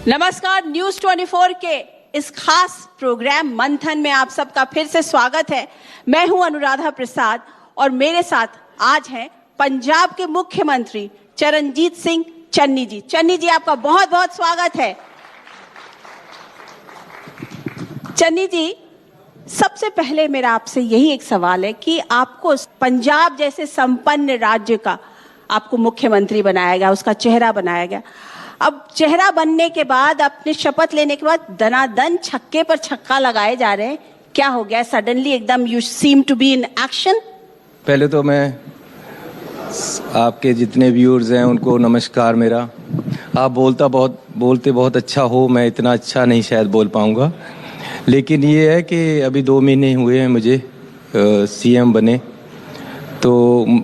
नमस्कार, न्यूज 24 के इस खास प्रोग्राम मंथन में आप सबका फिर से स्वागत है। मैं हूं अनुराधा प्रसाद और मेरे साथ आज हैं पंजाब के मुख्यमंत्री चरणजीत सिंह चन्नी जी। चन्नी जी, आपका बहुत बहुत स्वागत है। चन्नी जी, सबसे पहले मेरा आपसे यही एक सवाल है कि आपको पंजाब जैसे संपन्न राज्य का आपको मुख्यमंत्री बनाया गया, उसका चेहरा बनाया गया। अब चेहरा बनने के बाद, अपने शपथ लेने के बाद दनादन छक्के पर छक्का लगाए जा रहे हैं। क्या हो गया सडनली एकदम you seem to be in action? पहले तो मैं आपके जितने व्यूअर्स हैं उनको नमस्कार मेरा। आप बोलते बहुत अच्छा हो, मैं इतना अच्छा नहीं शायद बोल पाऊंगा, लेकिन ये है कि अभी 2 महीने हुए हैं मुझे सीएम बने, तो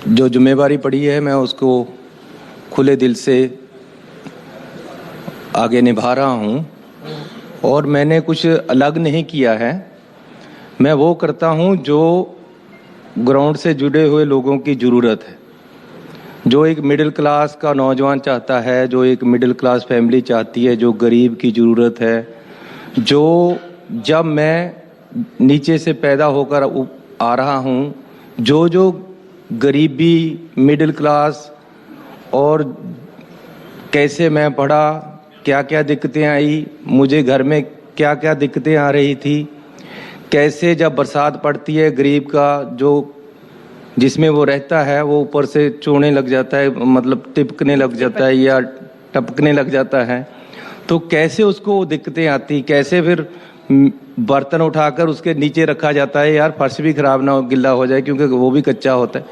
जो जिम्मेवारी पड़ी है मैं उसको खुले दिल से आगे निभा रहा हूँ। और मैंने कुछ अलग नहीं किया है, मैं वो करता हूँ जो ग्राउंड से जुड़े हुए लोगों की ज़रूरत है, जो एक मिडिल क्लास का नौजवान चाहता है, जो एक मिडिल क्लास फैमिली चाहती है, जो गरीब की ज़रूरत है, जो जब मैं नीचे से पैदा होकर आ रहा हूँ, जो गरीबी, मिडिल क्लास और कैसे मैं पढ़ा, क्या क्या दिक्कतें आई, मुझे घर में क्या क्या दिक्कतें आ रही थी, कैसे जब बरसात पड़ती है गरीब का जो जिसमें वो रहता है वो ऊपर से चोने लग जाता है, मतलब टिपकने लग जाता है या टपकने लग जाता है, तो कैसे उसको दिक्कतें आती, कैसे फिर बर्तन उठाकर उसके नीचे रखा जाता है, यार फर्श भी खराब ना हो, गिल्ला हो जाए क्योंकि वो भी कच्चा होता है।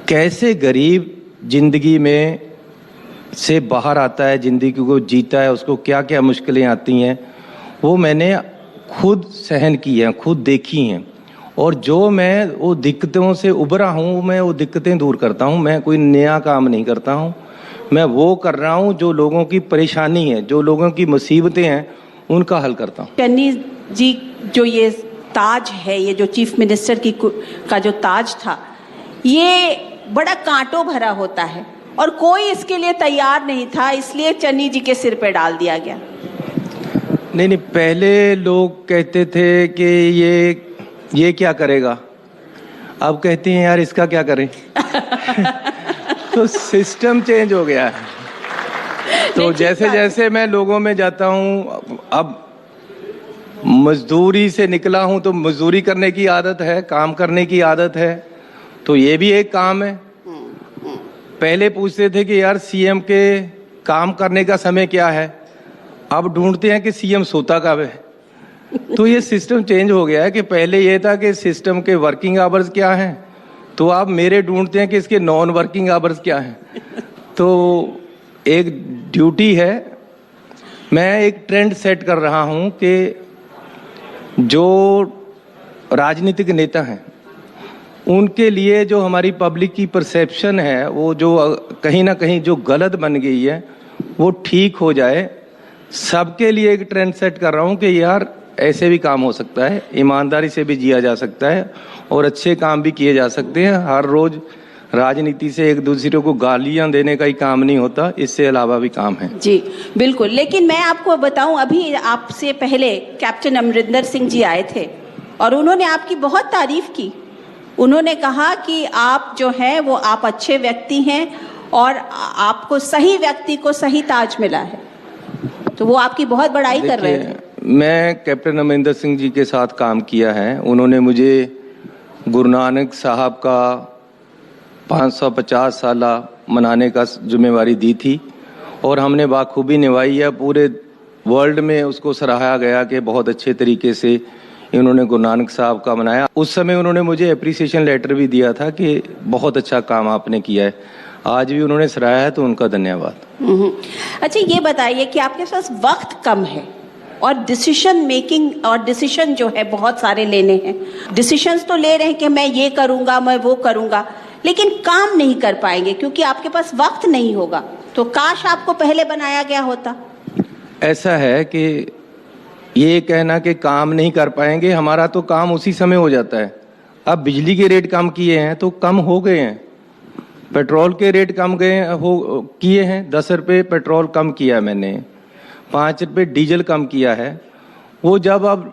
कैसे गरीब जिंदगी में से बाहर आता है, जिंदगी को जीता है, उसको क्या क्या मुश्किलें आती हैं, वो मैंने खुद सहन की हैं, खुद देखी हैं। और जो मैं वो दिक्कतों से उभरा हूँ, मैं वो दिक्कतें दूर करता हूँ। मैं कोई नया काम नहीं करता हूँ, मैं वो कर रहा हूँ जो लोगों की परेशानी है, जो लोगों की मुसीबतें हैं, उनका हल करता हूँ। चन्नी जी, जो ये ताज है, ये जो चीफ मिनिस्टर का जो ताज था, ये बड़ा कांटों भरा होता है और कोई इसके लिए तैयार नहीं था, इसलिए चन्नी जी के सिर पे डाल दिया गया। नहीं, पहले लोग कहते थे कि ये क्या करेगा, अब कहते हैं यार इसका क्या करें। तो सिस्टम चेंज हो गया है। तो जैसे जैसे मैं लोगों में जाता हूँ, अब मजदूरी से निकला हूँ तो मजदूरी करने की आदत है, काम करने की आदत है, तो ये भी एक काम है। पहले पूछते थे कि यार सीएम के काम करने का समय क्या है, अब ढूंढते हैं कि सीएम सोता कब है। तो ये सिस्टम चेंज हो गया है कि पहले ये था कि सिस्टम के वर्किंग आवर्स क्या हैं, तो आप मेरे ढूंढते हैं कि इसके नॉन वर्किंग आवर्स क्या हैं। तो एक ड्यूटी है, मैं एक ट्रेंड सेट कर रहा हूं कि जो राजनीतिक नेता हैं उनके लिए जो हमारी पब्लिक की परसेप्शन है, वो जो कहीं ना कहीं जो गलत बन गई है, वो ठीक हो जाए। सबके लिए एक ट्रेंड सेट कर रहा हूं कि यार ऐसे भी काम हो सकता है, ईमानदारी से भी जिया जा सकता है और अच्छे काम भी किए जा सकते हैं। हर रोज राजनीति से एक दूसरे को गालियां देने का ही काम नहीं होता, इससे अलावा भी काम है। जी बिल्कुल, लेकिन मैं आपको बताऊं, अभी आपसे पहले कैप्टन अमरिंदर सिंह जी आए थे और उन्होंने आपकी बहुत तारीफ की। उन्होंने कहा कि आप जो हैं वो आप अच्छे व्यक्ति हैं और आपको सही व्यक्ति को सही ताज मिला है, तो वो आपकी बहुत बड़ाई कर रहे थे। मैं कैप्टन अमरिंदर सिंह जी के साथ काम किया है, उन्होंने मुझे गुरु नानक साहब का 550 साला मनाने का जिम्मेवारी दी थी और हमने बाखूबी निभाई है। पूरे वर्ल्ड में उसको सराहा गया कि बहुत अच्छे तरीके से इन्होंने गुरु नानक साहब का मनाया। उस समय उन्होंने मुझे अप्रिसिएशन लेटर भी दिया था कि बहुत अच्छा काम आपने किया है। आज भी उन्होंने सराहा है, तो उनका धन्यवाद। अच्छा, ये बताइए कि आपके पास वक्त कम है और डिसीजन मेकिंग और डिसीजन जो है बहुत सारे लेने हैं। डिसीजंस तो ले रहे हैं कि मैं ये करूंगा, मैं वो करूंगा, लेकिन काम नहीं कर पाएंगे क्योंकि आपके पास वक्त नहीं होगा। तो काश आपको पहले बनाया गया होता। ऐसा है कि ये कहना कि काम नहीं कर पाएंगे, हमारा तो काम उसी समय हो जाता है। अब बिजली के रेट कम किए हैं तो कम हो गए हैं, पेट्रोल के रेट कम किए हैं, 10 रुपये पेट्रोल कम किया मैंने, 5 रुपये डीजल कम किया है। वो जब अब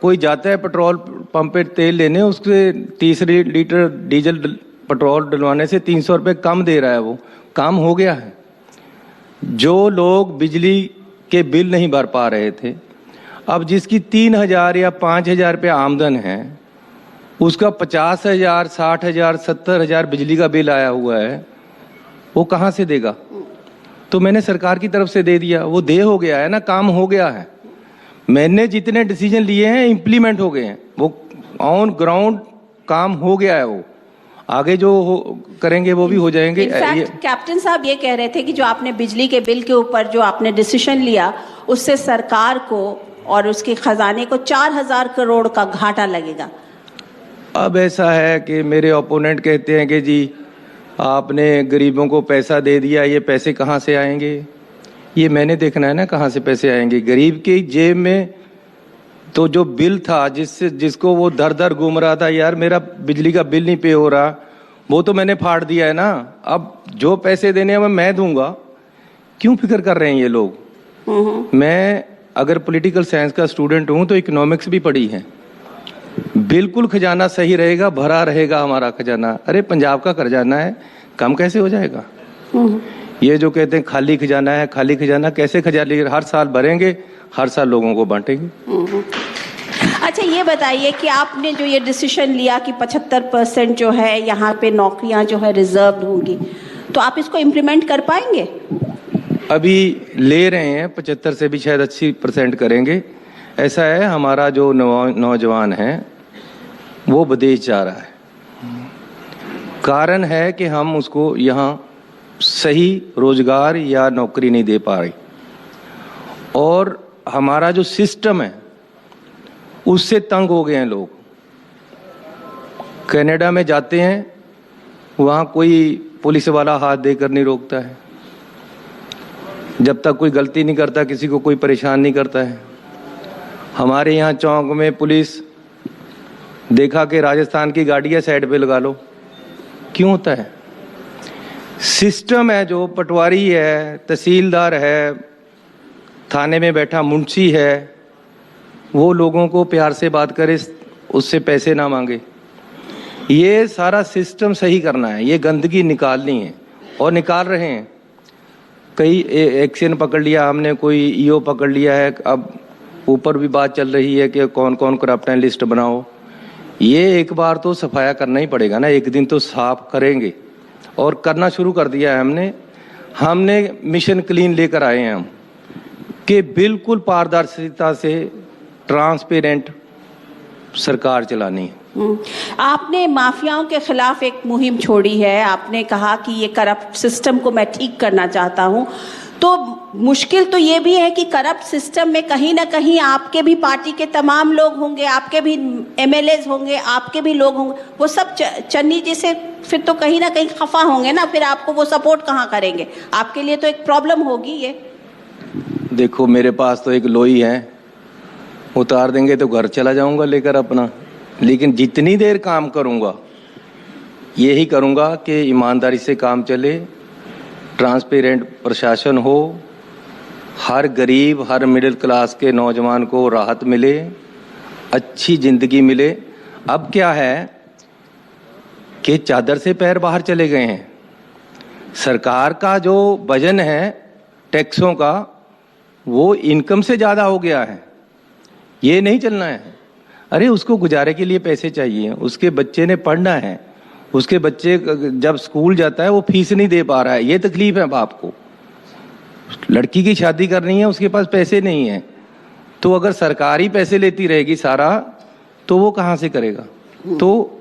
कोई जाता है पेट्रोल पंप पे तेल लेने, उसके 30 लीटर डीजल पेट्रोल डलवाने से 300 रुपये कम दे रहा है। वो काम हो गया है। जो लोग बिजली के बिल नहीं भर पा रहे थे, अब जिसकी 3,000 या 5,000 रुपये आमदन है, उसका 50,000, 60,000, 70,000 बिजली का बिल आया हुआ है, वो कहाँ से देगा? तो मैंने सरकार की तरफ से दे दिया, वो दे हो गया है ना, काम हो गया है। मैंने जितने डिसीजन लिए हैं इम्प्लीमेंट हो गए हैं, वो ऑन ग्राउंड काम हो गया है। वो आगे जो करेंगे वो भी हो जाएंगे। इनफैक्ट कैप्टन साहब ये कह रहे थे कि जो आपने बिजली के बिल के ऊपर जो आपने डिसीजन लिया, उससे सरकार को और उसके खजाने को 4,000 करोड़ का घाटा लगेगा। अब ऐसा है कि मेरे ओपोनेंट कहते हैं कि जी आपने गरीबों को पैसा दे दिया, ये पैसे कहाँ से आएंगे? ये मैंने देखना है ना कहाँ से पैसे आएंगे। गरीब की जेब में तो जो बिल था, जिसको वो दर दर घूम रहा था, यार मेरा बिजली का बिल नहीं पे हो रहा, वो तो मैंने फाड़ दिया है ना। अब जो पैसे देने हैं मैं दूंगा। क्यों फिक्र कर रहे हैं ये लोग? मैं अगर पॉलिटिकल साइंस का स्टूडेंट हूं तो इकोनॉमिक्स भी पढ़ी है। बिल्कुल खजाना सही रहेगा, भरा रहेगा हमारा खजाना। अरे पंजाब का खजाना है, कम कैसे हो जाएगा? ये जो कहते हैं खाली खजाना है, खाली खजाना कैसे खजाना? हर साल भरेंगे, हर साल लोगों को बांटेंगे। अच्छा ये बताइए कि आपने जो ये डिसीजन लिया कि 75% जो है यहाँ पे नौकरियां जो है रिजर्व होंगी, तो आप इसको इम्प्लीमेंट कर पाएंगे? अभी ले रहे हैं, 75 से भी शायद 80% करेंगे। ऐसा है, हमारा जो नौजवान है वो विदेश जा रहा है। कारण है कि हम उसको यहाँ सही रोजगार या नौकरी नहीं दे पा रही, और हमारा जो सिस्टम है उससे तंग हो गए हैं लोग। कनाडा में जाते हैं, वहाँ कोई पुलिस वाला हाथ देकर नहीं रोकता है, जब तक कोई गलती नहीं करता किसी को कोई परेशान नहीं करता है। हमारे यहाँ चौक में पुलिस देखा कि राजस्थान की गाड़ी है, साइड पे लगा लो। क्यों होता है? सिस्टम है, जो पटवारी है, तहसीलदार है, थाने में बैठा मुंशी है, वो लोगों को प्यार से बात करे, उससे पैसे ना मांगे। ये सारा सिस्टम सही करना है, ये गंदगी निकालनी है और निकाल रहे हैं। कई एक्शन पकड़ लिया हमने, कोई ईओ पकड़ लिया है। अब ऊपर भी बात चल रही है कि कौन कौन करप्ट है, लिस्ट बनाओ। ये एक बार तो सफाया करना ही पड़ेगा ना, एक दिन तो साफ करेंगे, और करना शुरू कर दिया है हमने मिशन क्लीन लेकर आए हैं हम, कि बिल्कुल पारदर्शिता से ट्रांसपेरेंट सरकार चलानी है। आपने माफियाओं के खिलाफ एक मुहिम छोड़ी है, आपने कहा कि ये करप्ट सिस्टम को मैं ठीक करना चाहता हूं। तो मुश्किल तो ये भी है कि करप्ट सिस्टम में कहीं ना कहीं आपके भी पार्टी के तमाम लोग होंगे, आपके भी एमएलएज होंगे, आपके भी लोग होंगे, वो सब चन्नी जी से फिर तो कहीं ना कहीं खफा होंगे ना, फिर आपको वो सपोर्ट कहाँ करेंगे? आपके लिए तो एक प्रॉब्लम होगी ये। देखो मेरे पास तो एक लोई है, उतार देंगे तो घर चला जाऊंगा लेकर अपना। लेकिन जितनी देर काम करूंगा यही करूंगा कि ईमानदारी से काम चले, ट्रांसपेरेंट प्रशासन हो, हर गरीब, हर मिडिल क्लास के नौजवान को राहत मिले, अच्छी जिंदगी मिले। अब क्या है कि चादर से पैर बाहर चले गए हैं। सरकार का जो वजन है टैक्सों का, वो इनकम से ज़्यादा हो गया है। ये नहीं चलना है। अरे उसको गुजारे के लिए पैसे चाहिए, उसके बच्चे ने पढ़ना है, उसके बच्चे जब स्कूल जाता है वो फीस नहीं दे पा रहा है, ये तकलीफ है बाप को। लड़की की शादी करनी है, उसके पास पैसे नहीं है, तो अगर सरकार ही पैसे लेती रहेगी सारा, तो वो कहाँ से करेगा? तो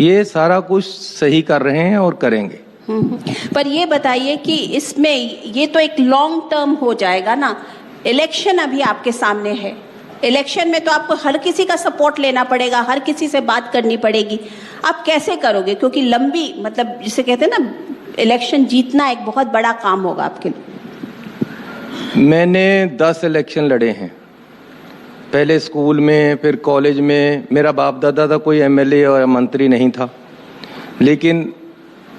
ये सारा कुछ सही कर रहे हैं और करेंगे। पर ये बताइए कि इसमें ये तो एक लॉन्ग टर्म हो जाएगा ना, इलेक्शन अभी आपके सामने है, इलेक्शन में तो आपको हर किसी का सपोर्ट लेना पड़ेगा, हर किसी से बात करनी पड़ेगी। आप कैसे करोगे? क्योंकि लंबी, मतलब जिसे कहते हैं ना, इलेक्शन जीतना एक बहुत बड़ा काम होगा आपके लिए। मैंने 10 इलेक्शन लड़े हैं, पहले स्कूल में, फिर कॉलेज में। मेरा बाप दादा था कोई एमएलए और मंत्री नहीं था, लेकिन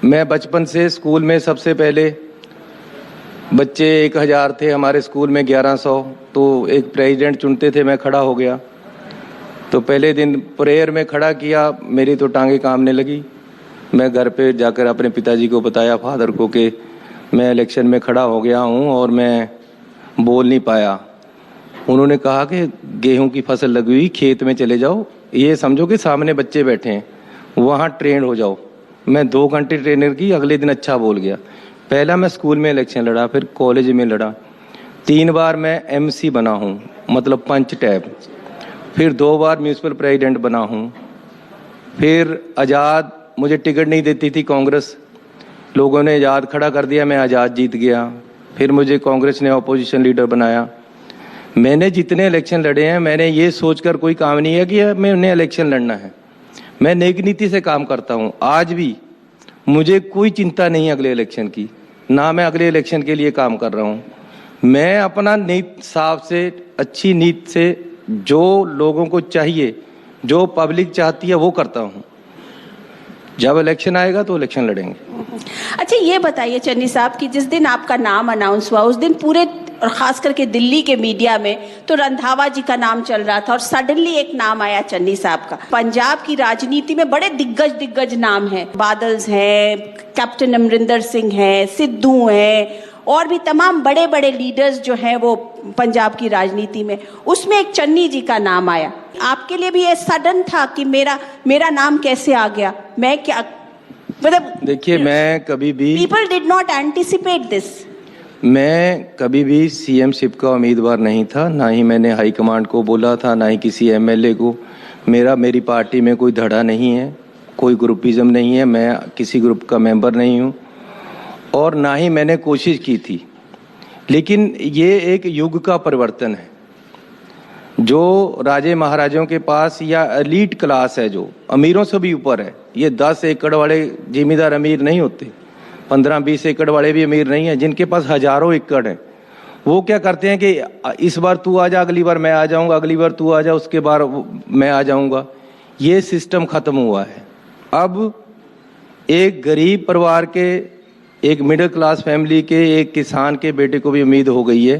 मैं बचपन से स्कूल में सबसे पहले बच्चे 1000 थे हमारे स्कूल में 1100, तो एक प्रेसिडेंट चुनते थे, मैं खड़ा हो गया। तो पहले दिन प्रेयर में खड़ा किया, मेरी तो टांगे कांपने लगी। मैं घर पे जाकर अपने पिताजी को बताया, फादर को, कि मैं इलेक्शन में खड़ा हो गया हूँ और मैं बोल नहीं पाया। उन्होंने कहा कि गेहूं की फसल लगी हुई, खेत में चले जाओ, ये समझो कि सामने बच्चे बैठे हैं, वहाँ ट्रेन हो जाओ। मैं 2 घंटे ट्रेनर की, अगले दिन अच्छा बोल गया। पहला मैं स्कूल में इलेक्शन लड़ा, फिर कॉलेज में लड़ा, 3 बार मैं MC बना हूँ, मतलब पंच टैब, फिर 2 बार म्यूनिसिपल प्रेसिडेंट बना हूँ। फिर आज़ाद, मुझे टिकट नहीं देती थी कांग्रेस, लोगों ने आज़ाद खड़ा कर दिया, मैं आज़ाद जीत गया। फिर मुझे कांग्रेस ने अपोजिशन लीडर बनाया। मैंने जितने इलेक्शन लड़े हैं, मैंने ये सोचकर कोई काम नहीं है कि मैं उन्हें इलेक्शन लड़ना है। मैं नेक नीति से काम करता हूँ। आज भी मुझे कोई चिंता नहीं अगले इलेक्शन की, ना मैं अगले इलेक्शन के लिए काम कर रहा हूँ। मैं अपना नीत साफ से, अच्छी नीत से, जो लोगों को चाहिए, जो पब्लिक चाहती है, वो करता हूँ। जब इलेक्शन आएगा तो इलेक्शन लड़ेंगे। अच्छा, ये बताइए चन्नी साहब कि जिस दिन आपका नाम अनाउंस हुआ, उस दिन पूरे और खास करके दिल्ली के मीडिया में तो रंधावा जी का नाम चल रहा था और सडनली एक नाम आया चन्नी साहब का। पंजाब की राजनीति में बड़े दिग्गज नाम हैं, बादल्स हैं, कैप्टन अमरिंदर सिंह हैं, सिद्धू हैं, और भी तमाम बड़े बड़े लीडर्स जो हैं वो पंजाब की राजनीति में, उसमें एक चन्नी जी का नाम आया। आपके लिए भी ये सडन था कि मेरा नाम कैसे आ गया, मैं क्या, मतलब देखिए, मैं कभी भी, people did not anticipate this. मैं कभी भी CM-शिप का उम्मीदवार नहीं था, ना ही मैंने हाईकमांड को बोला था, ना ही किसी MLA को। मेरी पार्टी में कोई धड़ा नहीं है, कोई ग्रुपिज्म नहीं है, मैं किसी ग्रुप का मेंबर नहीं हूँ, और ना ही मैंने कोशिश की थी। लेकिन ये एक युग का परिवर्तन है। जो राजे महाराजों के पास या एलीट क्लास है, जो अमीरों से भी ऊपर है, ये 10 एकड़ वाले जिम्मेदार अमीर नहीं होते, 15-20 एकड़ वाले भी अमीर नहीं है, जिनके पास हजारों एकड़ है। वो क्या करते हैं कि इस बार तू आ जा, अगली बार मैं आ जाऊंगा, अगली बार तू आ जा, उसके बाद मैं आ जाऊंगा। ये सिस्टम खत्म हुआ है। अब एक गरीब परिवार के, एक मिडिल क्लास फैमिली के, एक किसान के बेटे को भी उम्मीद हो गई है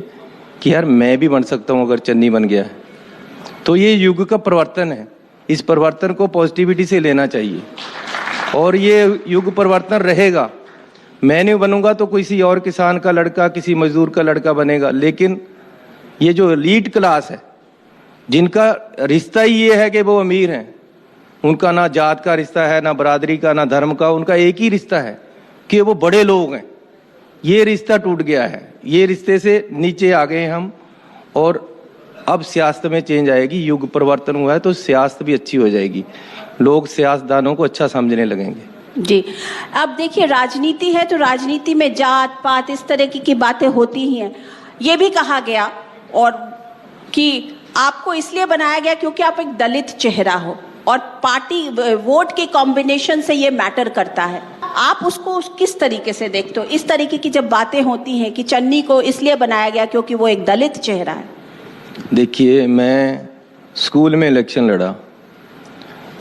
कि यार मैं भी बन सकता हूं अगर चन्नी बन गया है। तो ये युग का परिवर्तन है। इस परिवर्तन को पॉजिटिविटी से लेना चाहिए और ये युग परिवर्तन रहेगा। मैं नहीं बनूंगा तो किसी और किसान का लड़का, किसी मजदूर का लड़का बनेगा। लेकिन ये जो एलीट क्लास है, जिनका रिश्ता ही ये है कि वो अमीर हैं, उनका ना जात का रिश्ता है, ना बरादरी का, ना धर्म का, उनका एक ही रिश्ता है कि वो बड़े लोग हैं। ये रिश्ता टूट गया है। ये रिश्ते से नीचे आ गए हम, और अब सियासत में चेंज आएगी। युग परिवर्तन हुआ है तो सियासत भी अच्छी हो जाएगी, लोग सियासतदानों को अच्छा समझने लगेंगे। जी, अब देखिए, राजनीति है तो राजनीति में जात पात इस तरह की बातें होती ही हैं। ये भी कहा गया और कि आपको इसलिए बनाया गया क्योंकि आप एक दलित चेहरा हो और पार्टी वोट के कॉम्बिनेशन से ये मैटर करता है। आप उसको किस तरीके से देखते हो? इस तरीके की जब बातें होती हैं कि चन्नी को इसलिए बनाया गया क्योंकि वो एक दलित चेहरा है। देखिए, मैं स्कूल में इलेक्शन लड़ा,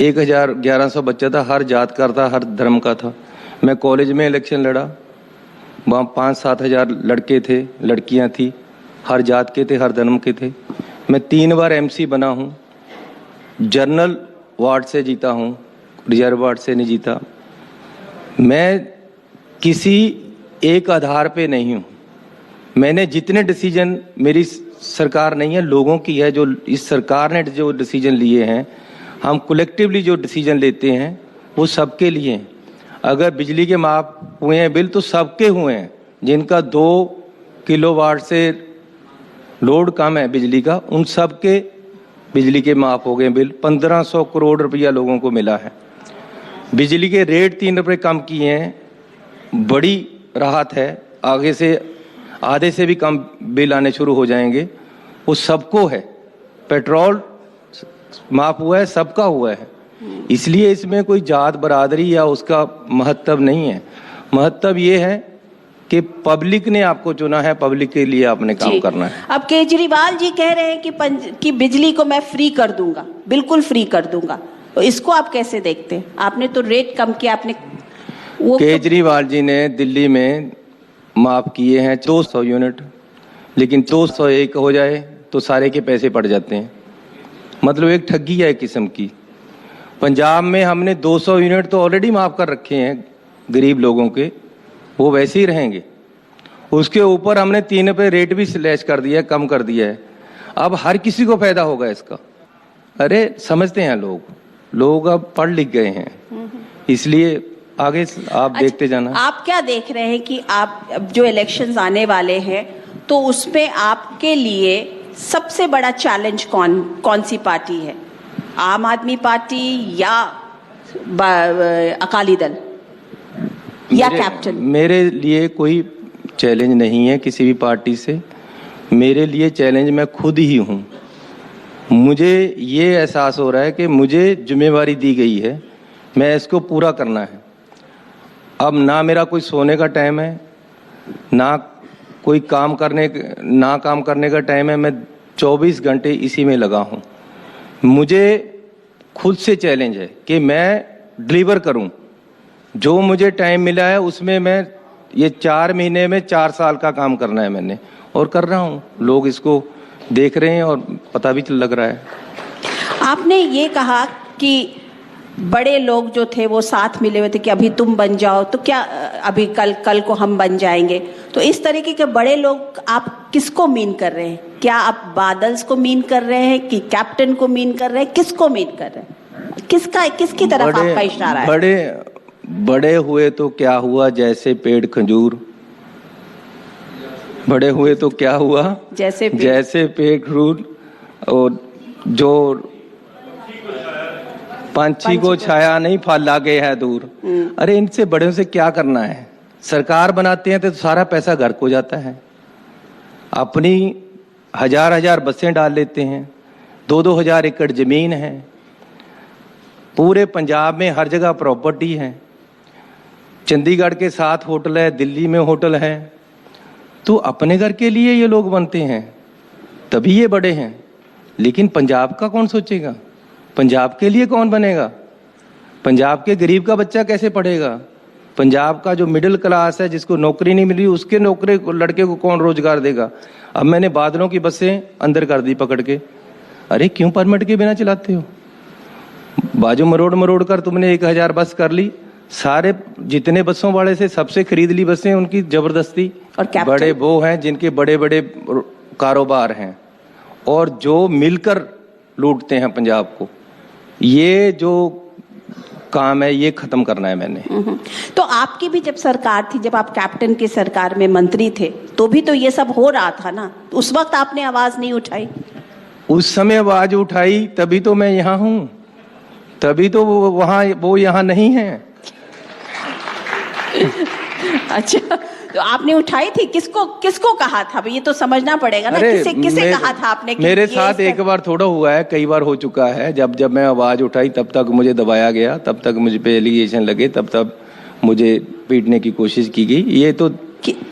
1100 बच्चा था, हर जात का था, हर धर्म का था। मैं कॉलेज में इलेक्शन लड़ा, वहाँ 5-7 हज़ार लड़के थे, लड़कियाँ थी, हर जात के थे, हर धर्म के थे। मैं 3 बार MC बना हूँ, जनरल वार्ड से जीता हूँ, रिजर्व वार्ड से नहीं जीता। मैं किसी एक आधार पे नहीं हूँ। मैंने जितने डिसीजन, मेरी सरकार नहीं है, लोगों की है, जो इस सरकार ने जो डिसीजन लिए हैं, हम कलेक्टिवली जो डिसीजन लेते हैं वो सबके लिए हैं। अगर बिजली के माफ हुए हैं बिल तो सबके हुए हैं। जिनका 2 किलोवाट से लोड कम है बिजली का, उन सब के बिजली के माफ हो गए बिल। 1500 करोड़ रुपया लोगों को मिला है। बिजली के रेट 3 रुपये कम किए हैं, बड़ी राहत है। आगे से आधे से भी कम बिल आने शुरू हो जाएंगे। वो सबको है। पेट्रोल माफ हुआ है, सबका हुआ है। इसलिए इसमें कोई जात बरादरी या उसका महत्व नहीं है। महत्व ये है कि पब्लिक ने आपको चुना है, पब्लिक के लिए आपने काम करना है। अब केजरीवाल जी कह रहे हैं कि बिजली को मैं फ्री कर दूंगा, बिल्कुल फ्री कर दूंगा, तो इसको आप कैसे देखते हैं? आपने तो रेट कम किया, आपने वो केजरीवाल जी ने दिल्ली में माफ़ किए हैं 200 यूनिट, लेकिन 201 हो जाए तो सारे के पैसे पड़ जाते हैं। मतलब एक ठगी है एक किस्म की। पंजाब में हमने 200 यूनिट तो ऑलरेडी माफ़ कर रखे हैं गरीब लोगों के, वो वैसे ही रहेंगे। उसके ऊपर हमने 3 रुपये रेट भी स्लैश कर दिया है, कम कर दिया है। अब हर किसी को फायदा होगा इसका। अरे समझते हैं लोग अब पढ़ लिख गए हैं, इसलिए आगे आप देखते जाना। आप क्या देख रहे हैं कि आप अब जो इलेक्शंस आने वाले हैं तो उसमें आपके लिए सबसे बड़ा चैलेंज कौन सी पार्टी है? आम आदमी पार्टी या अकाली दल या कैप्टन? मेरे लिए कोई चैलेंज नहीं है किसी भी पार्टी से। मेरे लिए चैलेंज मैं खुद ही हूँ। मुझे ये एहसास हो रहा है कि मुझे जिम्मेवारी दी गई है, मैं इसको पूरा करना है। अब ना मेरा कोई सोने का टाइम है, ना कोई काम करने का टाइम है। मैं 24 घंटे इसी में लगा हूँ। मुझे खुद से चैलेंज है कि मैं डिलीवर करूँ। जो मुझे टाइम मिला है उसमें मैं ये 4 महीने में 4 साल का काम करना है मैंने, और कर रहा हूँ। लोग इसको देख रहे हैं और पता भी लग रहा है। आपने ये कहा कि बड़े लोग जो थे वो साथ मिले हुए थे कि अभी तुम बन जाओ, तो क्या अभी कल को हम बन जाएंगे? तो इस तरीके के बड़े लोग आप किसको मीन कर रहे हैं? क्या आप बादल्स को मीन कर रहे हैं कि कैप्टन को मीन कर रहे हैं? किसको मीन कर रहे हैं? किसकी तरफ आपका इशारा है? बड़े हुए तो क्या हुआ, जैसे पेड़ खजूर। बड़े हुए तो क्या हुआ, जैसे पेड़ खजूर। और जो पंछी को छाया नहीं, फल लागे है दूर। अरे इनसे बड़े से क्या करना है? सरकार बनाते हैं तो सारा पैसा घर को जाता है। अपनी 1000 बसें डाल लेते हैं, 2-2 हजार एकड़ जमीन है, पूरे पंजाब में हर जगह प्रॉपर्टी है। चंडीगढ़ के 7 होटल है, दिल्ली में होटल है। तो अपने घर के लिए ये लोग बनते हैं तभी ये बड़े हैं, लेकिन पंजाब का कौन सोचेगा? पंजाब के लिए कौन बनेगा? पंजाब के गरीब का बच्चा कैसे पढ़ेगा? पंजाब का जो मिडिल क्लास है, जिसको नौकरी नहीं मिली, उसके लड़के को कौन रोजगार देगा? अब मैंने बादलों की बसें अंदर कर दी पकड़ के। अरे क्यों परमिट के बिना चलाते हो? बाजू मरोड़ कर तुमने 1000 बस कर ली, सारे जितने बसों वाले से सबसे खरीद ली बसें उनकी जबरदस्ती। और बड़े वो हैं जिनके बड़े बड़े कारोबार हैं और जो मिलकर लूटते हैं पंजाब को। ये जो काम है ये खत्म करना है मैंने। तो आपकी भी जब सरकार थी, जब आप कैप्टन की सरकार में मंत्री थे, तो भी तो ये सब हो रहा था ना? उस वक्त आपने आवाज नहीं उठाई? उस समय आवाज उठाई तभी तो मैं यहाँ हूँ, तभी तो वो यहाँ नहीं है। अच्छा, तो आपने उठाई थी? किसको कहा था? ये तो समझना पड़ेगा ना। किसे कहा था आपने? मेरे साथ एक बार थोड़ा हुआ है, कई बार हो चुका है। जब मैं आवाज उठाई तब तक मुझे दबाया गया, तब तक मुझे पे एलिगेशन लगे, तब तक मुझे पीटने की कोशिश की गई। ये तो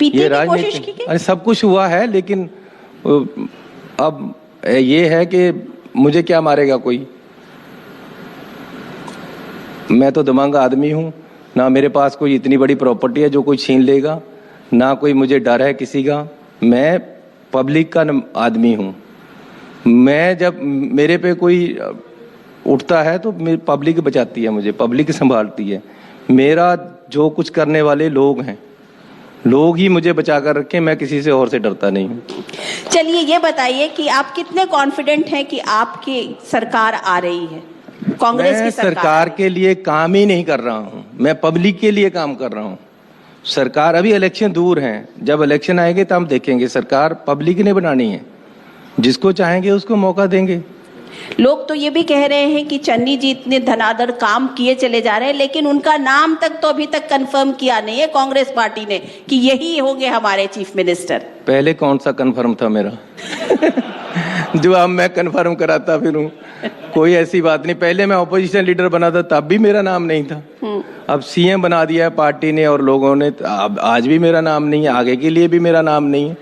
ये राजनीति, अरे सब कुछ हुआ है, लेकिन अब ये है कि मुझे क्या मारेगा कोई? मैं तो दबंग आदमी हूँ, ना मेरे पास कोई इतनी बड़ी प्रॉपर्टी है जो कोई छीन लेगा, ना कोई मुझे डर है किसी का। मैं पब्लिक का आदमी हूँ। मैं जब मेरे पे कोई उठता है तो पब्लिक बचाती है मुझे, पब्लिक संभालती है। मेरा जो कुछ करने वाले लोग हैं, लोग ही मुझे बचा कर रखें, मैं किसी से और से डरता नहीं हूँ। चलिए ये बताइए कि आप कितने कॉन्फिडेंट हैं कि आपकी सरकार आ रही है? कांग्रेस की सरकार के लिए काम ही नहीं कर रहा हूँ, मैं पब्लिक के लिए काम कर रहा हूँ। सरकार, अभी इलेक्शन दूर हैं, जब इलेक्शन आएंगे तब हम देखेंगे। सरकार पब्लिक ने बनानी है, जिसको चाहेंगे उसको मौका देंगे। लोग तो ये भी कह रहे हैं कि चन्नी जी इतने धनाधड़ काम किए चले जा रहे हैं, लेकिन उनका नाम तक तो अभी तक कंफर्म किया नहीं है कांग्रेस पार्टी ने कि यही होंगे हमारे चीफ मिनिस्टर। पहले कौन सा कंफर्म था मेरा? जो अब मैं कंफर्म कराता फिरूं? कोई ऐसी बात नहीं। पहले मैं ऑपोजिशन लीडर बना था तब भी मेरा नाम नहीं था। अब सीएम बना दिया है पार्टी ने और लोगों ने, अब आज भी मेरा नाम नहीं है, आगे के लिए भी मेरा नाम नहीं है।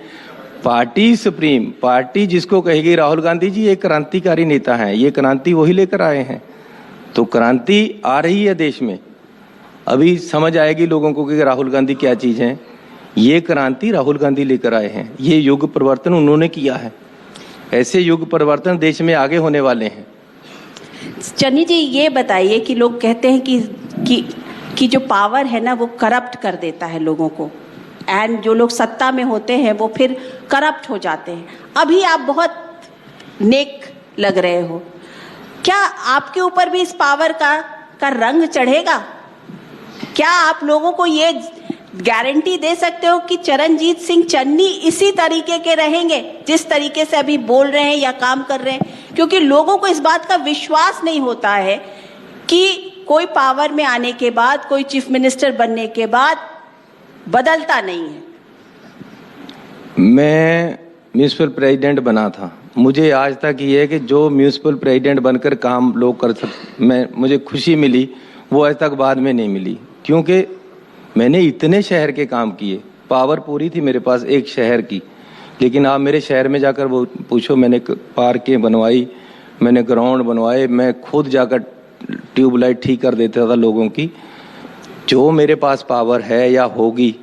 पार्टी सुप्रीम, पार्टी जिसको कहेगी, राहुल गांधी जी एक क्रांतिकारी नेता हैं, ये क्रांति वही लेकर आए हैं। तो क्रांति आ रही है देश में, अभी समझ आएगी लोगों को कि राहुल गांधी क्या चीज है। ये क्रांति राहुल गांधी लेकर आए हैं, ये युग परिवर्तन उन्होंने किया है। ऐसे युग परिवर्तन देश में आगे होने वाले हैं। चन्नी जी, ये बताइए कि लोग कहते हैं कि जो पावर है ना वो करप्ट कर देता है लोगों को, एंड जो लोग सत्ता में होते हैं वो फिर करप्ट हो जाते हैं। अभी आप बहुत नेक लग रहे हो, क्या आपके ऊपर भी इस पावर का रंग चढ़ेगा? क्या आप लोगों को ये गारंटी दे सकते हो कि चरणजीत सिंह चन्नी इसी तरीके के रहेंगे जिस तरीके से अभी बोल रहे हैं या काम कर रहे हैं? क्योंकि लोगों को इस बात का विश्वास नहीं होता है कि कोई पावर में आने के बाद, कोई चीफ मिनिस्टर बनने के बाद बदलता नहीं है। मैं म्यूनिसिपल प्रेसिडेंट बना था, मुझे आज तक ये है कि जो म्यूनिसिपल प्रेसिडेंट बनकर काम लोग कर मुझे खुशी मिली वो आज तक बाद में नहीं मिली, क्योंकि मैंने इतने शहर के काम किए, पावर पूरी थी मेरे पास एक शहर की। लेकिन आप मेरे शहर में जाकर वो पूछो, मैंने पार्कें बनवाई, मैंने ग्राउंड बनवाए, मैं खुद जाकर ट्यूबलाइट ठीक कर देता था लोगों की। जो मेरे पास पावर है या होगी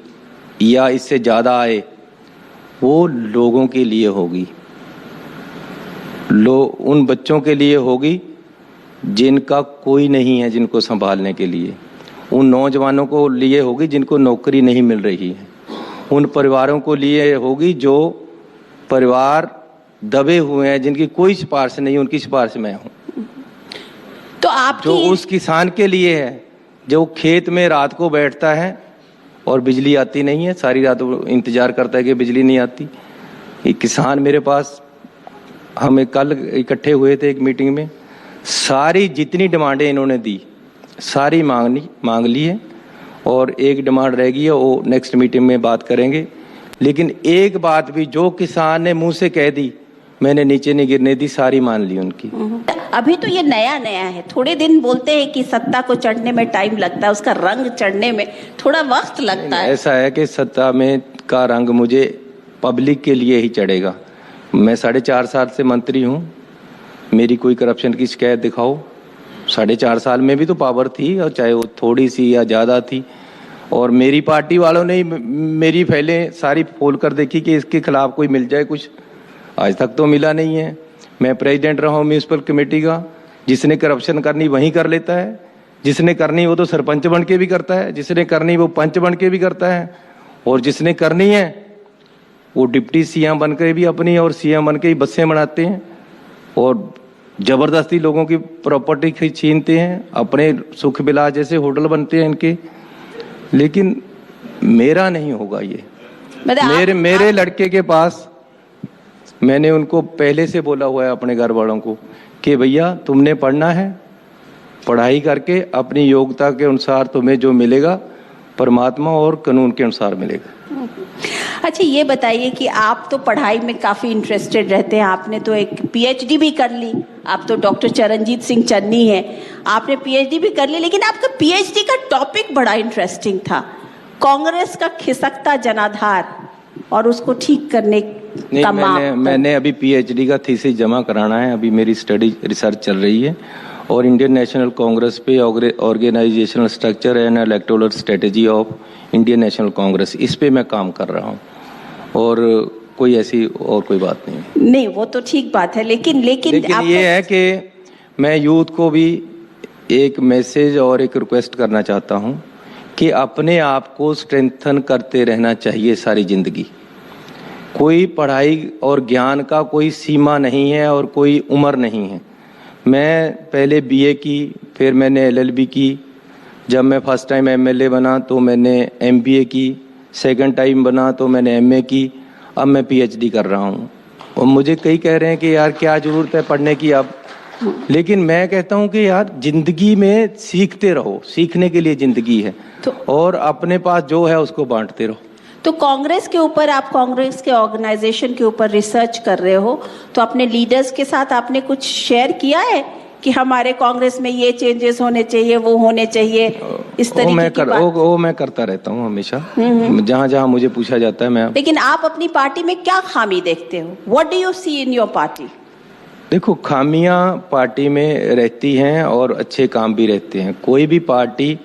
या इससे ज़्यादा आए, वो लोगों के लिए होगी, उन बच्चों के लिए होगी जिनका कोई नहीं है जिनको संभालने के लिए, उन नौजवानों को लिए होगी जिनको नौकरी नहीं मिल रही है, उन परिवारों को लिए होगी जो परिवार दबे हुए हैं, जिनकी कोई सिफारिश नहीं, उनकी सिफारिश मैं हूँ। तो आपकी जो उस किसान के लिए है जो खेत में रात को बैठता है और बिजली आती नहीं है, सारी रात वो इंतजार करता है कि बिजली नहीं आती। एक किसान मेरे पास, हम कल इकट्ठे हुए थे एक मीटिंग में, सारी जितनी डिमांडें इन्होंने दी सारी मांग ली है, और एक डिमांड रह गई है, वो नेक्स्ट मीटिंग में बात करेंगे। लेकिन एक बात भी जो किसान ने मुंह से कह दी मैंने नीचे नहीं गिरने दी, सारी मान ली उनकी। अभी तो ये नया है, थोड़े दिन बोलते हैं कि सत्ता को चढ़ने में टाइम लगता है, उसका रंग चढ़ने में थोड़ा वक्त लगता है। ऐसा है कि सत्ता में का रंग मुझे पब्लिक के लिए ही चढ़ेगा। मैं 4.5 साल से मंत्री हूँ, मेरी कोई करप्शन की शिकायत दिखाओ। 4.5 साल में भी तो पावर थी, और चाहे वो थोड़ी सी या ज़्यादा थी, और मेरी पार्टी वालों ने मेरी फाइलें सारी खोल कर देखी कि इसके खिलाफ कोई मिल जाए कुछ, आज तक तो मिला नहीं है। मैं प्रेसिडेंट रहा हूँ म्यूनिसिपल कमेटी का, जिसने करप्शन करनी वही कर लेता है, जिसने करनी वो तो सरपंच बन के भी करता है, जिसने करनी वो पंच बन के भी करता है, और जिसने करनी है वो डिप्टी सीएम बन के भी अपनी और सीएम बन के ही बसें बनाते हैं और जबरदस्ती लोगों की प्रॉपर्टी छीनते हैं, अपने सुख विलास जैसे होटल बनते हैं इनके। लेकिन मेरा नहीं होगा ये। मेरे लड़के के पास, मैंने उनको पहले से बोला हुआ है अपने घर वालों को कि भैया तुमने पढ़ना है, पढ़ाई करके अपनी योग्यता के अनुसार तुम्हें जो मिलेगा परमात्मा और कानून के अनुसार मिलेगा। अच्छा, ये बताइए कि आप तो पढ़ाई में काफी इंटरेस्टेड रहते हैं, आपने तो एक पीएचडी भी कर ली, आप तो डॉक्टर चरणजीत सिंह चन्नी हैं, आपने पीएचडी भी कर ली, लेकिन आपका पीएचडी का टॉपिक बड़ा इंटरेस्टिंग था, कांग्रेस का खिसकता जनाधार और उसको ठीक करने का मैंने अभी पीएचडी का थीसिस जमा कराना है, अभी मेरी स्टडी रिसर्च चल रही है, और इंडियन नेशनल कांग्रेस पे organisational structure and electoral strategy of Indian National Congress, इस पे मैं काम कर रहा हूँ, और कोई ऐसी और कोई बात नहीं। वो तो ठीक बात है, लेकिन ये है कि मैं यूथ को भी एक मैसेज और एक रिक्वेस्ट करना चाहता हूँ कि अपने आप को स्ट्रेंथन करते रहना चाहिए सारी जिंदगी। कोई पढ़ाई और ज्ञान का कोई सीमा नहीं है और कोई उम्र नहीं है। मैं पहले बीए की, फिर मैंने एलएलबी की, जब मैं फर्स्ट टाइम एमएलए बना तो मैंने एमबीए की, सेकंड टाइम बना तो मैंने एमए की, अब मैं पीएचडी कर रहा हूँ। और मुझे कई कह रहे हैं कि यार क्या ज़रूरत है पढ़ने की अब, लेकिन मैं कहता हूँ कि यार जिंदगी में सीखते रहो, सीखने के लिए जिंदगी है, और अपने पास जो है उसको बांटते रहो। तो कांग्रेस के ऊपर, आप कांग्रेस के ऑर्गेनाइजेशन के ऊपर रिसर्च कर रहे हो, तो अपने लीडर्स के साथ आपने कुछ शेयर किया है कि हमारे कांग्रेस में ये चेंजेस होने चाहिए, वो होने चाहिए, इस तरीके की बात? वो मैं करता रहता हूँ हमेशा, जहाँ जहाँ मुझे पूछा जाता है मैं। लेकिन आप अपनी पार्टी में क्या खामी देखते हो? What do you see in your party? देखो, खामियां पार्टी में रहती हैं और अच्छे काम भी रहते हैं। कोई भी पार्टी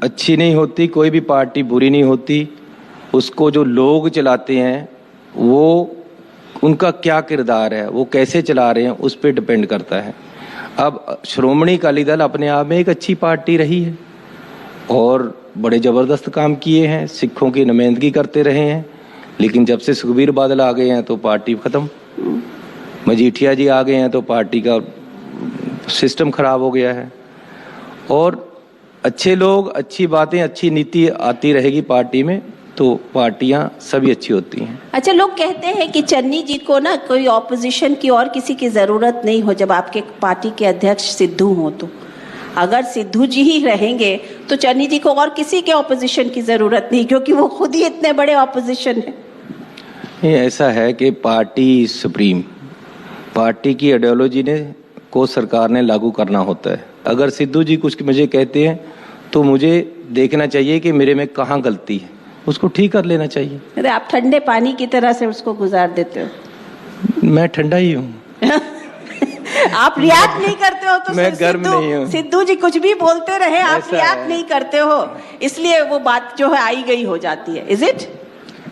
अच्छी नहीं होती, कोई भी पार्टी बुरी नहीं होती, उसको जो लोग चलाते हैं वो उनका क्या किरदार है, वो कैसे चला रहे हैं, उस पर डिपेंड करता है। अब श्रोमणी अकाली दल अपने आप में एक अच्छी पार्टी रही है और बड़े ज़बरदस्त काम किए हैं, सिखों की नुमाइंदगी करते रहे हैं, लेकिन जब से सुखबीर बादल आ गए हैं तो पार्टी ख़त्म, मजीठिया जी आ गए हैं तो पार्टी का सिस्टम खराब हो गया है। और अच्छे लोग, अच्छी बातें, अच्छी नीति आती रहेगी पार्टी में तो पार्टियां सभी अच्छी होती हैं। अच्छा, लोग कहते हैं कि चन्नी जी को ना कोई ऑपोजिशन की और किसी की जरूरत नहीं हो जब आपके पार्टी के अध्यक्ष सिद्धू हो, तो अगर सिद्धू जी ही रहेंगे तो चन्नी जी को और किसी के ऑपोजिशन की जरूरत नहीं, क्योंकि वो खुद ही इतने बड़े ऑपोजिशन है। ये ऐसा है कि पार्टी सुप्रीम, पार्टी की आइडियोलॉजी ने को सरकार ने लागू करना होता है। अगर सिद्धू जी कुछ मुझे कहते हैं तो मुझे देखना चाहिए कि मेरे में कहाँ गलती है, उसको ठीक कर लेना चाहिए। अरे आप ठंडे पानी की तरह से उसको गुजार देते हो। मैं ठंडा ही हूँ। आप रिएक्ट नहीं करते हो तो मैं गर्म नहीं हूँ। सिद्धू जी कुछ भी बोलते रहे, आप ऐसा रिएक्ट है। नहीं करते हो, इसलिए वो बात जो है आई गई हो जाती है। Is it?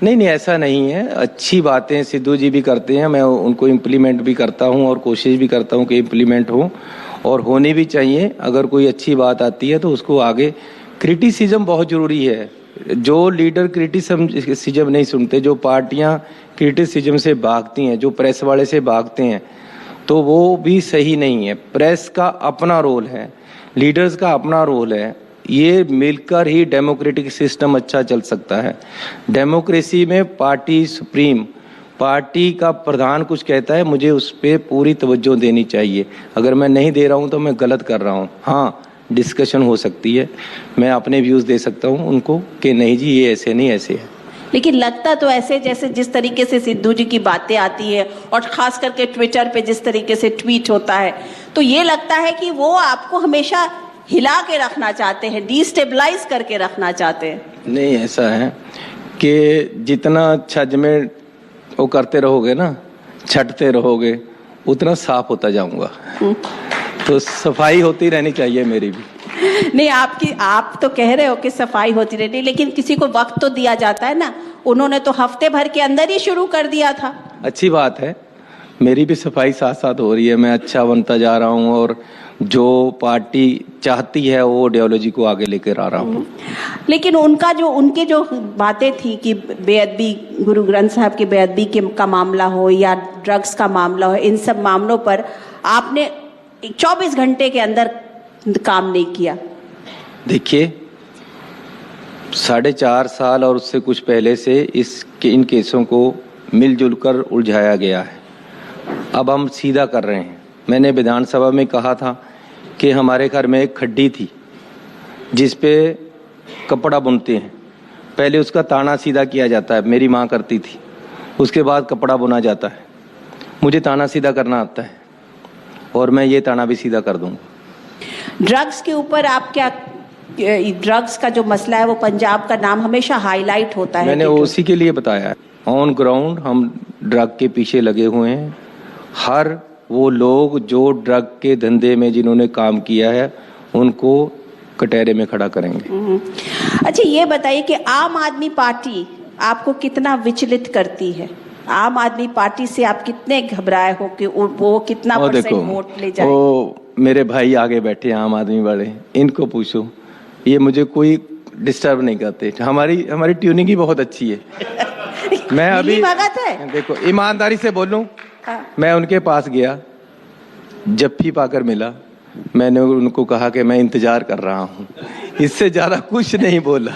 नहीं, ऐसा नहीं है। अच्छी बातें सिद्धू जी भी करते हैं, मैं उनको इम्प्लीमेंट भी करता हूँ और कोशिश भी करता हूँ कि इम्प्लीमेंट हो, और होनी भी चाहिए। अगर कोई अच्छी बात आती है तो उसको आगे, क्रिटिसिज्म बहुत ज़रूरी है। जो लीडर क्रिटिसिज्म नहीं सुनते, जो पार्टियां क्रिटिसिज्म से भागती हैं, जो प्रेस वाले से भागते हैं, तो वो भी सही नहीं है। प्रेस का अपना रोल है, लीडर्स का अपना रोल है, ये मिलकर ही डेमोक्रेटिक सिस्टम अच्छा चल सकता है। डेमोक्रेसी में पार्टी सुप्रीम, पार्टी का प्रधान कुछ कहता है, मुझे उस पर पूरी तवज्जो देनी चाहिए। अगर मैं नहीं दे रहा हूँ तो मैं गलत कर रहा हूँ। हाँ, डिस्कशन हो सकती है, मैं अपने व्यूज़ दे सकता हूँ उनको कि नहीं जी ये ऐसे नहीं ऐसे है। लेकिन लगता तो ऐसे जैसे जिस तरीके से सिद्धू जी की बातें आती है और खास करके ट्विटर पे जिस तरीके से ट्वीट होता है, तो ये लगता है कि वो आपको हमेशा हिला के रखना चाहते हैं, डिस्टेबलाइज करके रखना चाहते हैं। नहीं, ऐसा है कि जितना छज में वो करते रहोगे ना, छटते रहोगे, उतना साफ होता जाऊंगा। तो सफाई होती रहनी चाहिए मेरी भी। नहीं, आप तो कह रहे हो कि सफाई होती रहती, लेकिन किसी को वक्त तो दिया जाता है ना। उन्होंने तो हफ्ते भर के अंदर ही शुरू कर दिया था। अच्छी बात है, मेरी भी सफाई साथ साथ हो रही है, मैं अच्छा बनता जा रहा हूँ और जो पार्टी चाहती है वो आइडियोलॉजी को आगे लेकर आ रहा हूँ। लेकिन उनके जो बातें थी कि बेअदबी, गुरु ग्रंथ साहब की बेअदबी का मामला हो या ड्रग्स का मामला हो, इन सब मामलों पर आपने 24 घंटे के अंदर काम नहीं किया। देखिए, 4.5 साल और उससे कुछ पहले से इन केसों को मिलजुल कर उलझाया गया है। अब हम सीधा कर रहे हैं। मैंने विधानसभा में कहा था कि हमारे घर में एक खड्डी थी जिस पे कपड़ा बुनते हैं, पहले उसका ताना सीधा किया जाता है, मेरी माँ करती थी, उसके बाद कपड़ा बुना जाता है। मुझे ताना सीधा करना आता है और मैं ये ताना भी सीधा कर दूंगा। ड्रग्स के ऊपर आप क्या, ड्रग्स का जो मसला है वो पंजाब का नाम हमेशा हाईलाइट होता है। मैंने उसी के लिए बताया, ऑन ग्राउंड हम ड्रग के पीछे लगे हुए हैं। हर वो लोग जो ड्रग के धंधे में जिन्होंने काम किया है उनको कटहरे में खड़ा करेंगे। अच्छा, ये बताइए कि आम आदमी पार्टी आपको कितना विचलित करती है? आम आदमी पार्टी से आप कितने घबराए हो कि वो कितना परसेंट वोट ले जाए? वो मेरे भाई आगे बैठे आम आदमी वाले, इनको पूछो, ये मुझे कोई डिस्टर्ब नहीं करते। हमारी ट्यूनिंग ही बहुत अच्छी है। मैं अभी देखो ईमानदारी से बोलूं, मैं उनके पास गया, जप्फी पाकर मिला, मैंने उनको कहा कि मैं इंतजार कर रहा हूँ, इससे ज्यादा कुछ नहीं बोला।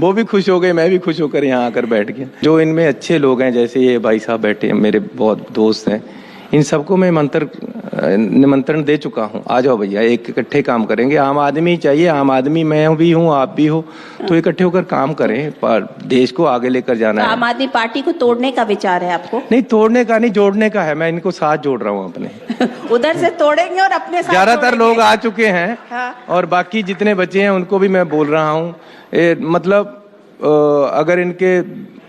वो भी खुश हो गए, मैं भी खुश होकर यहाँ आकर बैठ गया। जो इनमें अच्छे लोग हैं, जैसे ये भाई साहब बैठे हैं, मेरे बहुत दोस्त हैं, इन सबको मैं निमंत्रण दे चुका हूँ, आ जाओ भैया, एक इकट्ठे काम करेंगे। आम आदमी चाहिए, आम आदमी मैं भी हूँ, आप भी हो, तो इकट्ठे होकर काम करें, देश को आगे लेकर जाना है। आम आदमी पार्टी को तोड़ने का विचार है आपको? नहीं, तोड़ने का नहीं, जोड़ने का है। मैं इनको साथ जोड़ रहा हूँ अपने। उधर से तोड़ेंगे और अपने साथ ज्यादातर लोग आ चुके हैं। हाँ। और बाकी जितने बचे हैं उनको भी मैं बोल रहा हूँ। मतलब अगर इनके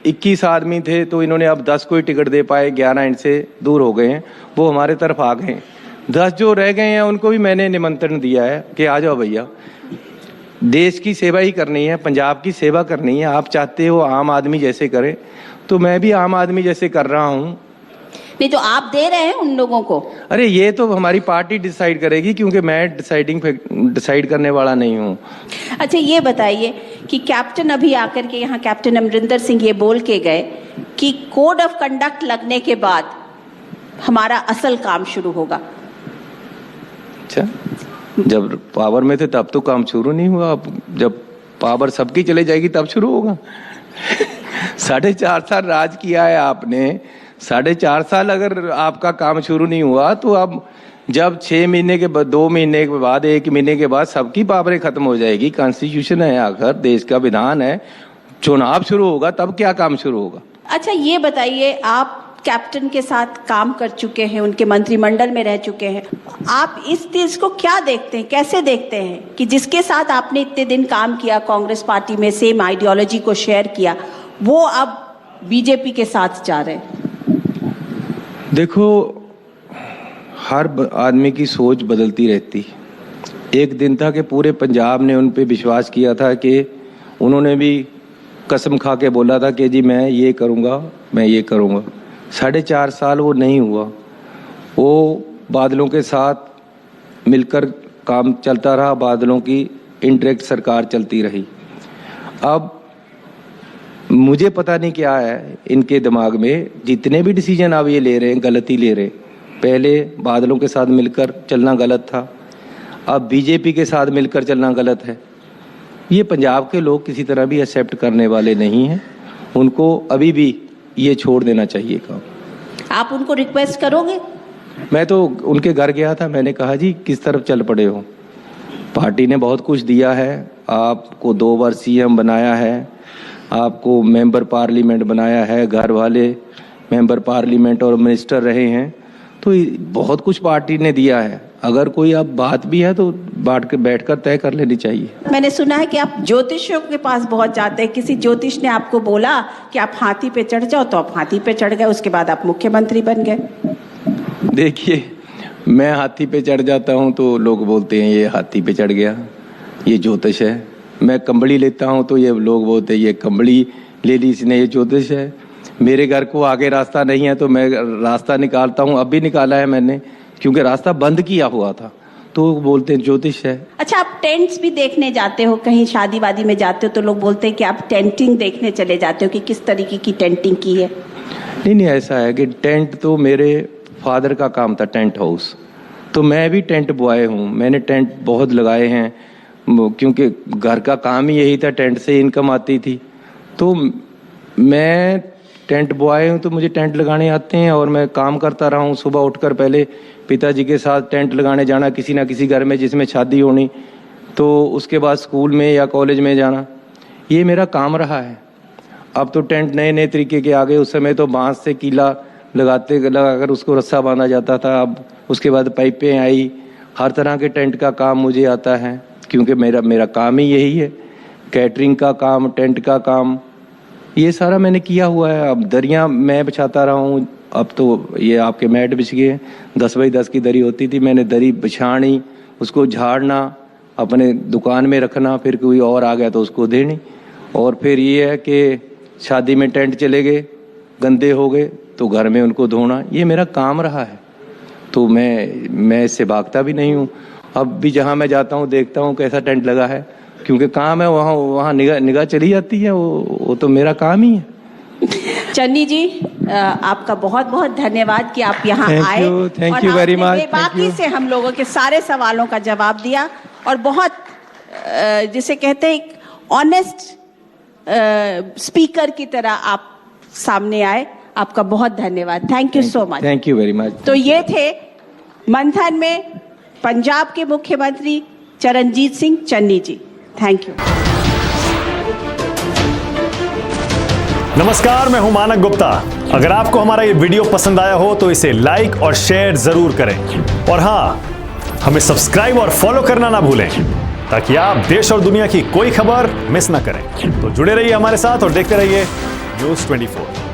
21 आदमी थे तो इन्होंने अब 10 को ही टिकट दे पाए, 11 इनसे दूर हो गए हैं, वो हमारे तरफ आ गए। 10 जो रह गए हैं उनको भी मैंने निमंत्रण दिया है कि आ जाओ भैया। देश की सेवा ही करनी है, पंजाब की सेवा करनी है। आप चाहते हो आम आदमी जैसे करे, तो मैं भी आम आदमी जैसे कर रहा हूँ। नहीं तो आप दे रहे हैं उन लोगों को। अरे ये तो हमारी पार्टी डिसाइड करेगी, क्योंकि मैं डिसाइड करने वाला नहीं हूँ। अच्छा ये बताइए कि कैप्टन अभी आकर के यहाँ कैप्टन अमरिंदर सिंह ये बोल के गए कि कोड ऑफ कंडक्ट लगने के बाद हमारा असल काम शुरू होगा। अच्छा, जब पावर में थे तब तो काम शुरू नहीं हुआ, अब जब पावर सबकी चले जाएगी तब शुरू होगा। 4.5 साल राज किया है आपने, 4.5 साल अगर आपका काम शुरू नहीं हुआ तो अब जब 6 महीने के बाद, 2 महीने के बाद, 1 महीने के बाद सबकी पावरें खत्म हो जाएगी। कॉन्स्टिट्यूशन है, आखिर देश का विधान है, चुनाव शुरू होगा तब क्या काम शुरू होगा। अच्छा ये बताइए, आप कैप्टन के साथ काम कर चुके हैं, उनके मंत्रिमंडल में रह चुके हैं, आप इस चीज को क्या देखते हैं, कैसे देखते हैं कि जिसके साथ आपने इतने दिन काम किया, कांग्रेस पार्टी में सेम आइडियोलॉजी को शेयर किया, वो अब बीजेपी के साथ जा रहे हैं? देखो, हर आदमी की सोच बदलती रहती। एक दिन था कि पूरे पंजाब ने उन पे विश्वास किया था कि उन्होंने भी कसम खा के बोला था कि जी मैं ये करूँगा, मैं ये करूँगा। 4.5 साल वो नहीं हुआ, वो बादलों के साथ मिलकर काम चलता रहा, बादलों की इंटरेक्ट सरकार चलती रही। अब मुझे पता नहीं क्या है इनके दिमाग में, जितने भी डिसीजन अब ये ले रहे हैं गलत ही ले रहे हैं। पहले बादलों के साथ मिलकर चलना गलत था, अब बीजेपी के साथ मिलकर चलना गलत है। ये पंजाब के लोग किसी तरह भी एक्सेप्ट करने वाले नहीं हैं, उनको अभी भी ये छोड़ देना चाहिए काम। आप उनको रिक्वेस्ट करोगे? मैं तो उनके घर गया था, मैंने कहा जी किस तरफ चल पड़े हो, पार्टी ने बहुत कुछ दिया है, आपको 2 बार सीएम बनाया है, आपको मेंबर पार्लियामेंट बनाया है, घर वाले मेंबर पार्लियामेंट और मिनिस्टर रहे हैं, तो बहुत कुछ पार्टी ने दिया है। अगर कोई अब बात भी है तो बैठकर तय कर लेनी चाहिए। मैंने सुना है कि आप ज्योतिषियों के पास बहुत जाते हैं, किसी ज्योतिष ने आपको बोला कि आप हाथी पे चढ़ जाओ तो आप हाथी पे चढ़ गए, उसके बाद आप मुख्यमंत्री बन गए। देखिए, मैं हाथी पे चढ़ जाता हूँ तो लोग बोलते हैं ये हाथी पे चढ़ गया, ये ज्योतिष है। मैं कंबली लेता हूँ तो ये लोग बोलते हैं ये कंबली ले ली इसने, ये ज्योतिष है। मेरे घर को आगे रास्ता नहीं है तो मैं रास्ता निकालता हूँ, अब भी निकाला है मैंने, क्योंकि रास्ता बंद किया हुआ था, तो बोलते हैं ज्योतिष है। अच्छा, आप टेंट्स भी देखने जाते हो, कहीं शादी वादी में जाते हो तो लोग बोलते हैं कि आप टेंटिंग देखने चले जाते हो कि किस तरीके की टेंटिंग की है? नहीं, ऐसा है कि टेंट तो मेरे फादर का काम था, टेंट हाउस, तो मैं भी टेंट बॉय हूँ। मैंने टेंट बहुत लगाए हैं, क्योंकि घर का काम ही यही था, टेंट से इनकम आती थी। तो मैं टेंट बॉय हूँ, तो मुझे टेंट लगाने आते हैं और मैं काम करता रहा हूँ। सुबह उठकर पहले पिताजी के साथ टेंट लगाने जाना किसी ना किसी घर में जिसमें शादी होनी, तो उसके बाद स्कूल में या कॉलेज में जाना, ये मेरा काम रहा है। अब तो टेंट नए नए तरीके के आ गए, उस समय तो बांस से कीला लगाकर उसको रस्सा बांधा जाता था। अब उसके बाद पाइपें आई, हर तरह के टेंट का काम मुझे आता है, क्योंकि मेरा काम ही यही है, कैटरिंग का काम, टेंट का काम, ये सारा मैंने किया हुआ है। अब दरियाँ मैं बिछाता रहा हूँ, अब तो ये आपके मैट बिछ गए, 10 बाई 10 की दरी होती थी, मैंने दरी बिछानी, उसको झाड़ना, अपने दुकान में रखना, फिर कोई और आ गया तो उसको देनी। और फिर ये है कि शादी में टेंट चले गए, गंदे हो गए तो घर में उनको धोना, ये मेरा काम रहा है। तो मैं इससे भागता भी नहीं हूँ। अब भी जहाँ मैं जाता हूँ देखता हूँ कैसा टेंट लगा है, क्योंकि काम है, वहाँ निगाह चली जाती है, वो तो मेरा काम ही है। चन्नी जी, आपका बहुत बहुत धन्यवाद कि आप यहाँ आए, थैंक यू वेरी मच। बाकी से हम लोगों के सारे सवालों का जवाब दिया और बहुत जिसे कहते हैं एक ऑनेस्ट स्पीकर की तरह आप सामने आए। आपका बहुत धन्यवाद, thank you so much. Thank you very much. तो ये थे मंथन में पंजाब के मुख्यमंत्री चरणजीत सिंह चन्नी जी, थैंक यू। नमस्कार, मैं हूं मानक गुप्ता। अगर आपको हमारा ये वीडियो पसंद आया हो तो इसे लाइक और शेयर जरूर करें, और हाँ, हमें सब्सक्राइब और फॉलो करना ना भूलें, ताकि आप देश और दुनिया की कोई खबर मिस ना करें। तो जुड़े रहिए हमारे साथ और देखते रहिए न्यूज़ 24।